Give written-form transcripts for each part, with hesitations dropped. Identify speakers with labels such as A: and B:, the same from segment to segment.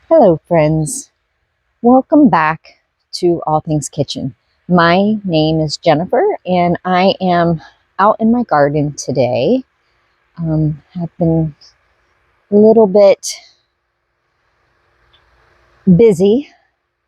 A: Hello, friends. Welcome back to All Things Kitchen. My name is Jennifer, and I am out in my garden today. Have been a little bit busy,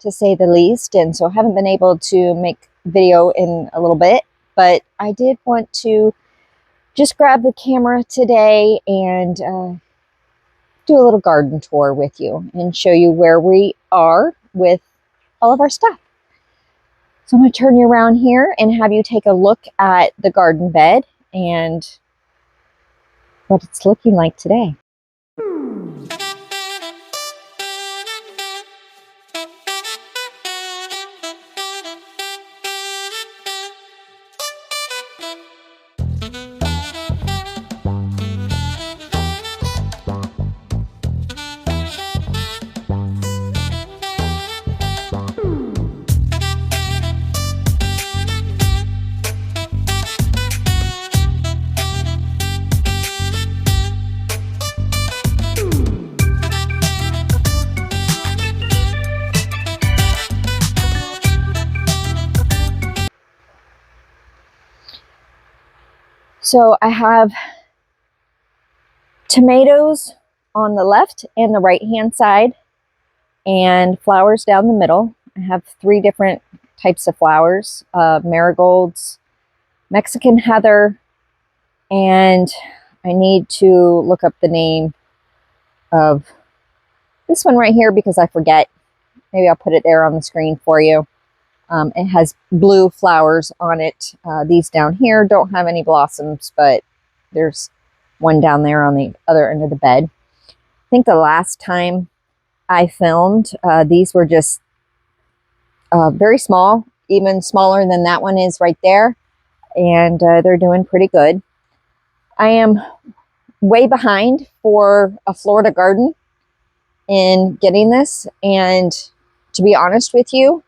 A: to say the least, and so haven't been able to make video in a little bit. But I did want to just grab the camera today and do a little garden tour with you and show you where we are with all of our stuff. So I'm going to turn you around here and have you take a look at the garden bed and what it's looking like today. So I have tomatoes on the left and the right hand side and flowers down the middle. I have 3 different types of flowers, marigolds, Mexican heather, and I need to look up the name of this one right here because I forget. Maybe I'll put it there on the screen for you. It has blue flowers on it. These down here don't have any blossoms, but there's one down there on the other end of the bed. I think the last time I filmed, these were just very small, even smaller than that one is right there. And they're doing pretty good. I am way behind for a Florida garden in getting this. And to be honest with you,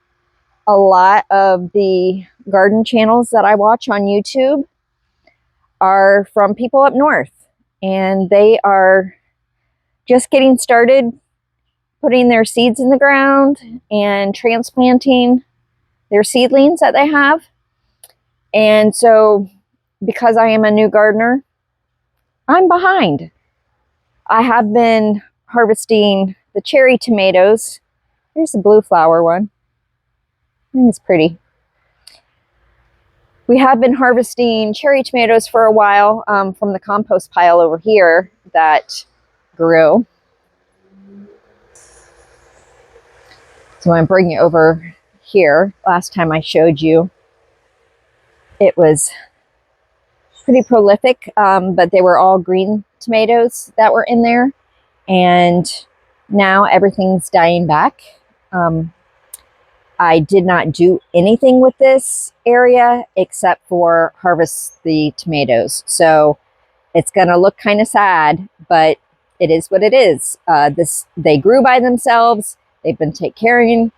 A: a lot of the garden channels that I watch on YouTube are from people up north, and they are just getting started putting their seeds in the ground and transplanting their seedlings that they have. And so because I am a new gardener, I'm behind. I have been harvesting the cherry tomatoes. Here's the blue flower one. I think it's pretty. We have been harvesting cherry tomatoes for a while from the compost pile over here that grew. So I'm bringing it over here. Last time I showed you, it was pretty prolific, but they were all green tomatoes that were in there. And now everything's dying back. I did not do anything with this area except for harvest the tomatoes. So it's going to look kind of sad, but it is what it is. They grew by themselves. They've been taking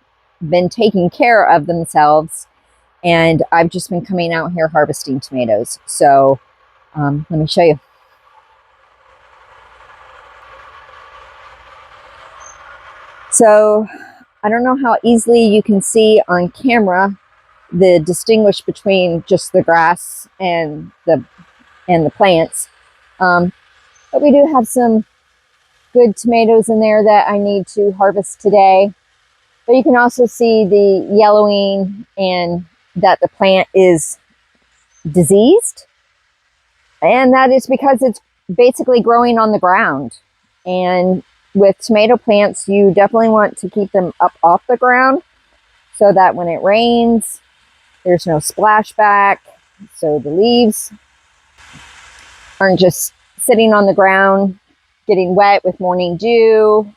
A: care of themselves. And I've just been coming out here harvesting tomatoes. So let me show you. So I don't know how easily you can see on camera the distinguish between just the grass and the plants. But we do have some good tomatoes in there that I need to harvest today. But you can also see the yellowing and that the plant is diseased. And that is because it's basically growing on the ground. And with tomato plants, you definitely want to keep them up off the ground so that when it rains, there's no splashback. So the leaves aren't just sitting on the ground, getting wet with morning dew.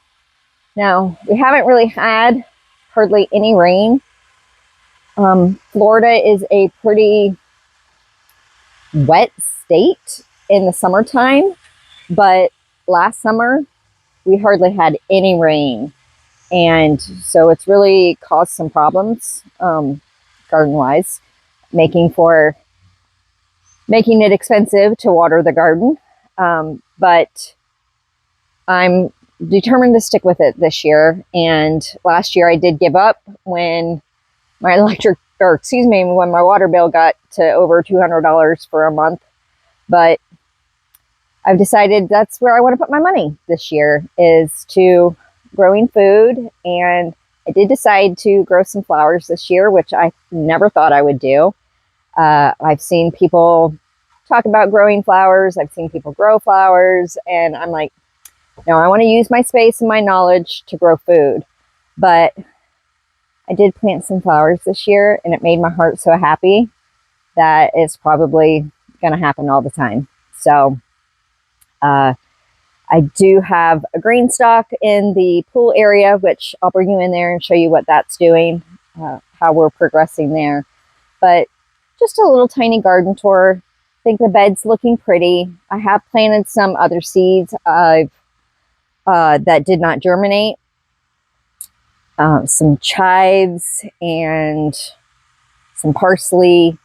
A: Now, we haven't really had hardly any rain. Florida is a pretty wet state in the summertime, but last summer we hardly had any rain, and so it's really caused some problems garden wise, making it expensive to water the garden. But I'm determined to stick with it this year. And last year I did give up when my when my water bill got to over $200 for a month. But I've decided that's where I want to put my money this year, is to growing food. And I did decide to grow some flowers this year, which I never thought I would do. I've seen people talk about growing flowers. I've seen people grow flowers, and I'm like, no, I want to use my space and my knowledge to grow food. But I did plant some flowers this year, and it made my heart so happy that it's probably going to happen all the time. So I do have a green stalk in the pool area, which I'll bring you in there and show you what that's doing, how we're progressing there. But just a little tiny garden tour. I think the bed's looking pretty. I have planted some other seeds that did not germinate. Some chives and some parsley,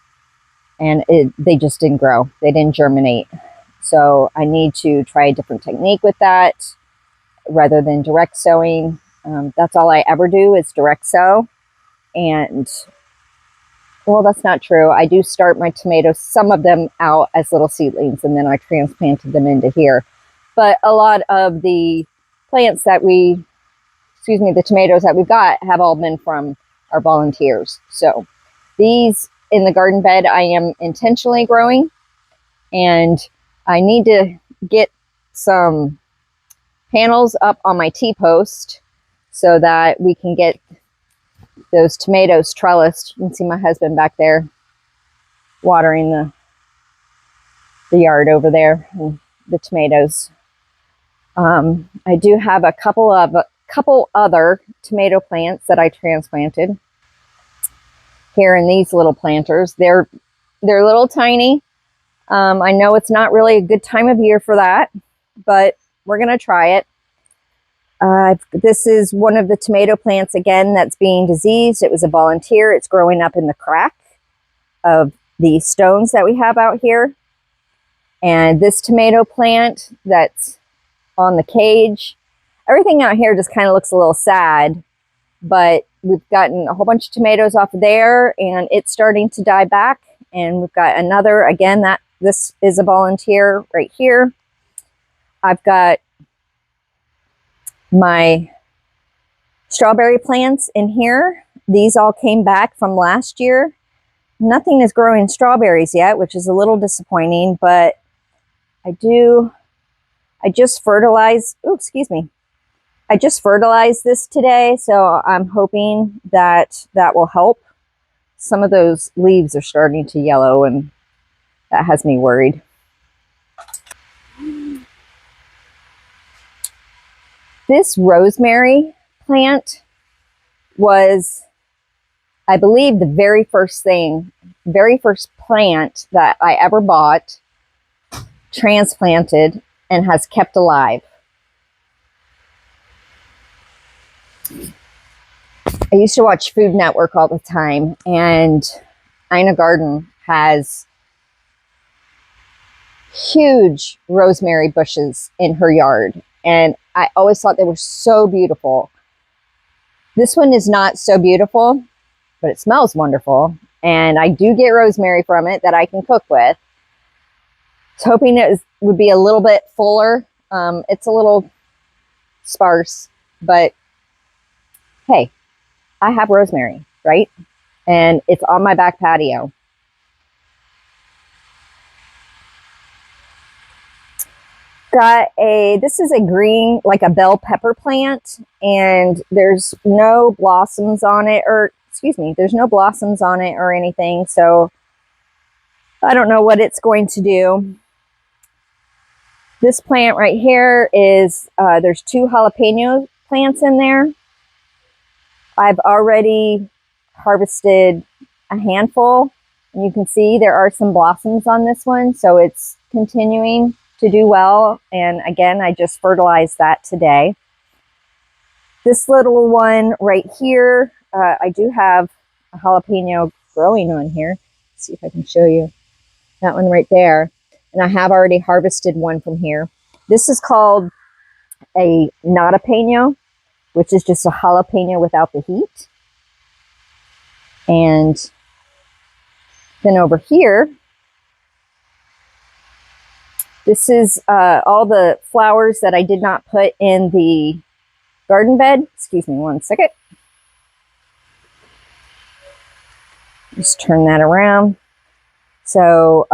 A: and they just didn't grow. They didn't germinate. So I need to try a different technique with that rather than direct sowing. That's all I ever do is direct sow. And well, that's not true. I do start my tomatoes, some of them out as little seedlings, and then I transplanted them into here. But a lot of the plants that the tomatoes that we've got have all been from our volunteers. So these in the garden bed, I am intentionally growing, and I need to get some panels up on my T-post so that we can get those tomatoes trellised. You can see my husband back there watering the yard over there, and the tomatoes. I do have a couple other tomato plants that I transplanted here in these little planters. They're little tiny. I know it's not really a good time of year for that, but we're going to try it. This is one of the tomato plants, again, that's being diseased. It was a volunteer. It's growing up in the crack of the stones that we have out here. And this tomato plant that's on the cage, everything out here just kind of looks a little sad, but we've gotten a whole bunch of tomatoes off of there, and it's starting to die back. And we've got another, again, this is a volunteer right here. I've got my strawberry plants in here. These all came back from last year. Nothing is growing strawberries yet, which is a little disappointing, but I just fertilized, I just fertilized this today, so I'm hoping that will help. Some of those leaves are starting to yellow, and that has me worried. This rosemary plant was, I believe, the very first plant that I ever bought, transplanted, and has kept alive. I used to watch Food Network all the time, and Ina Garten has huge rosemary bushes in her yard, and I always thought they were so beautiful. This one is not so beautiful, but it smells wonderful, and I do get rosemary from it that I can cook with. I was hoping it would be a little bit fuller. It's a little sparse, but hey, I have rosemary, right? And it's on my back patio. This is a green, like a bell pepper plant, and there's no blossoms on it, there's no blossoms on it or anything, so I don't know what it's going to do. This plant right here is, there's 2 jalapeno plants in there. I've already harvested a handful, and you can see there are some blossoms on this one, so it's continuing to do well. And again, I just fertilized that today. This little one right here, I do have a jalapeno growing on here. Let's see if I can show you that one right there. And I have already harvested one from here. This is called a jalapeno, which is just a jalapeno without the heat. And then over here, this is all the flowers that I did not put in the garden bed. Excuse me one second. Just turn that around. So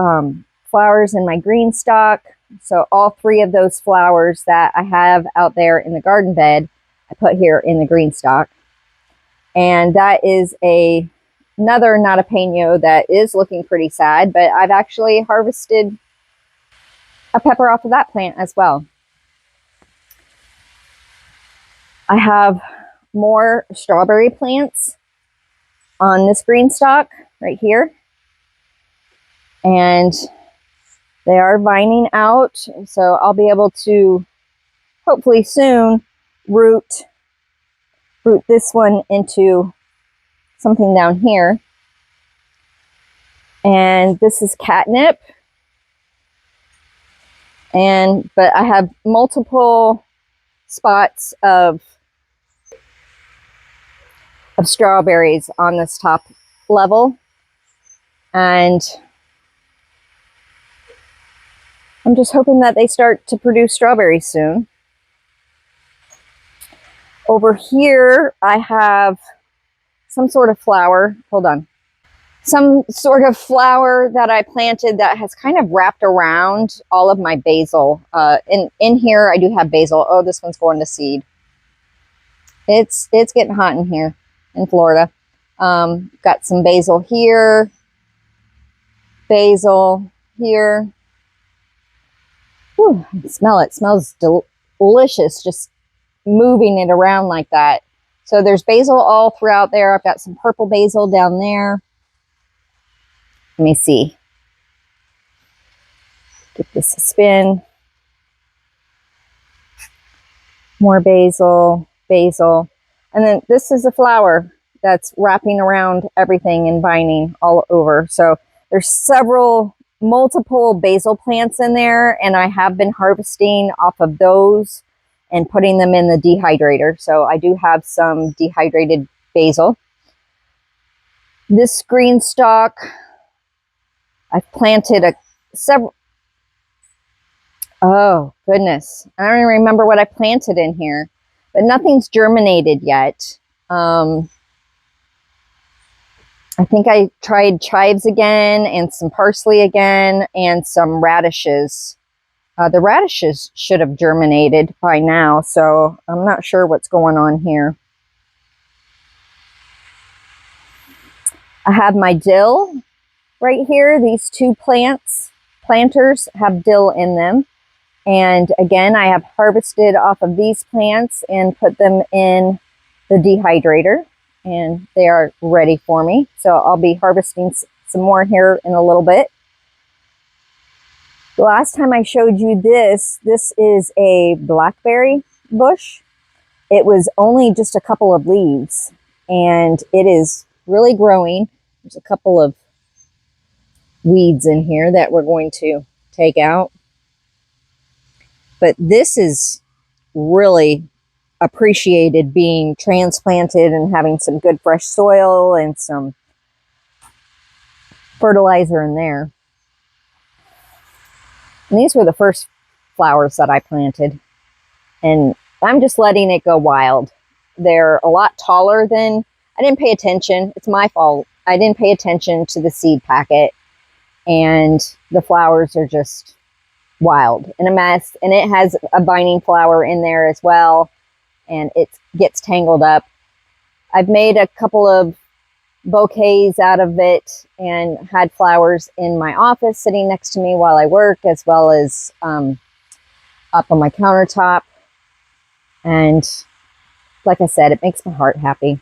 A: flowers in my green stock. So all three of those flowers that I have out there in the garden bed, I put here in the green stock. And that is another jalapeno that is looking pretty sad, but I've actually harvested a pepper off of that plant as well. I have more strawberry plants on this green stock right here. And they are vining out, so I'll be able to hopefully soon root this one into something down here. And this is catnip. But I have multiple spots of strawberries on this top level, and I'm just hoping that they start to produce strawberries soon. Over here, I have some sort of flower. Hold on. Some sort of flower that I planted that has kind of wrapped around all of my basil. In here, I do have basil. Oh, this one's going to seed. It's getting hot in here in Florida. Got some basil here. Basil here. Whew, I can smell it. It smells delicious just moving it around like that. So there's basil all throughout there. I've got some purple basil down there. Let me see. Give this a spin. More basil, basil. And then this is a flower that's wrapping around everything and vining all over. So there's multiple basil plants in there, and I have been harvesting off of those and putting them in the dehydrator. So I do have some dehydrated basil. This green stalk, I've planted several. Oh, goodness. I don't even remember what I planted in here, but nothing's germinated yet. I think I tried chives again and some parsley again and some radishes. The radishes should have germinated by now, so I'm not sure what's going on here. I have my dill right here. These two planters have dill in them. And again, I have harvested off of these plants and put them in the dehydrator, and they are ready for me. So I'll be harvesting some more here in a little bit. The last time I showed you this is a blackberry bush. It was only just a couple of leaves, and it is really growing. There's a couple of weeds in here that we're going to take out. But this is really appreciated being transplanted and having some good fresh soil and some fertilizer in there. And these were the first flowers that I planted. And I'm just letting it go wild. They're a lot taller than, I didn't pay attention. It's my fault. I didn't pay attention to the seed packet. And the flowers are just wild and a mess. And it has a binding flower in there as well. And it gets tangled up. I've made a couple of bouquets out of it and had flowers in my office sitting next to me while I work, as well as up on my countertop. And like I said, it makes my heart happy.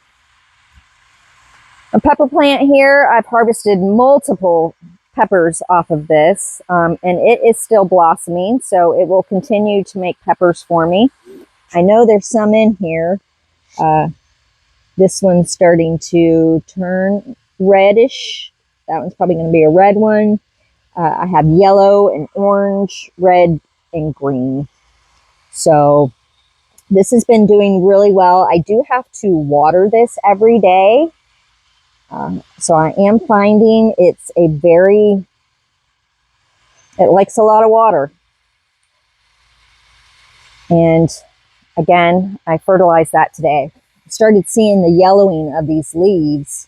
A: A pepper plant here, I've harvested multiple peppers off of this, and it is still blossoming, so it will continue to make peppers for me. I know there's some in here. This one's starting to turn reddish. That one's probably going to be a red one. I have yellow and orange, red and green. So This has been doing really well. I do have to water this every day. So I am finding it likes a lot of water. And again, I fertilized that today. I started seeing the yellowing of these leaves,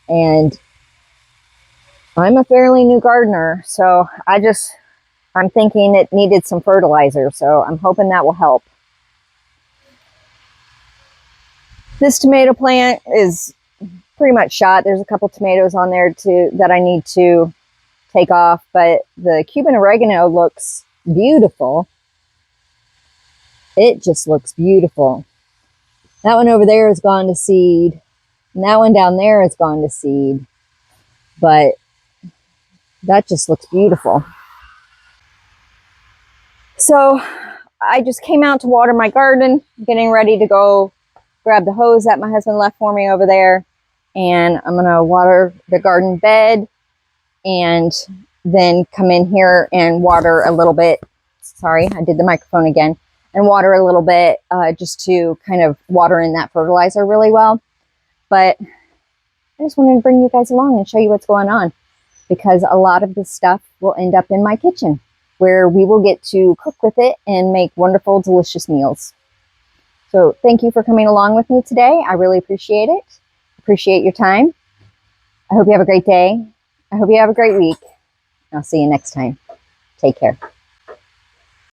A: and I'm a fairly new gardener, so I'm thinking it needed some fertilizer, so I'm hoping that will help. This tomato plant is pretty much shot. There's a couple tomatoes on there too that I need to take off, but the Cuban oregano looks beautiful. It just looks beautiful. That one over there has gone to seed, and that one down there has gone to seed, but that just looks beautiful. So I just came out to water my garden, getting ready to go grab the hose that my husband left for me over there, and I'm gonna water the garden bed and then come in here and water a little bit. Sorry, I did the microphone again. And water a little bit just to kind of water in that fertilizer really well. But I just wanted to bring you guys along and show you what's going on, because a lot of this stuff will end up in my kitchen where we will get to cook with it and make wonderful, delicious meals. So thank you for coming along with me today. I really appreciate it. Appreciate your time. I hope you have a great day. I hope you have a great week. I'll see you next time. Take care.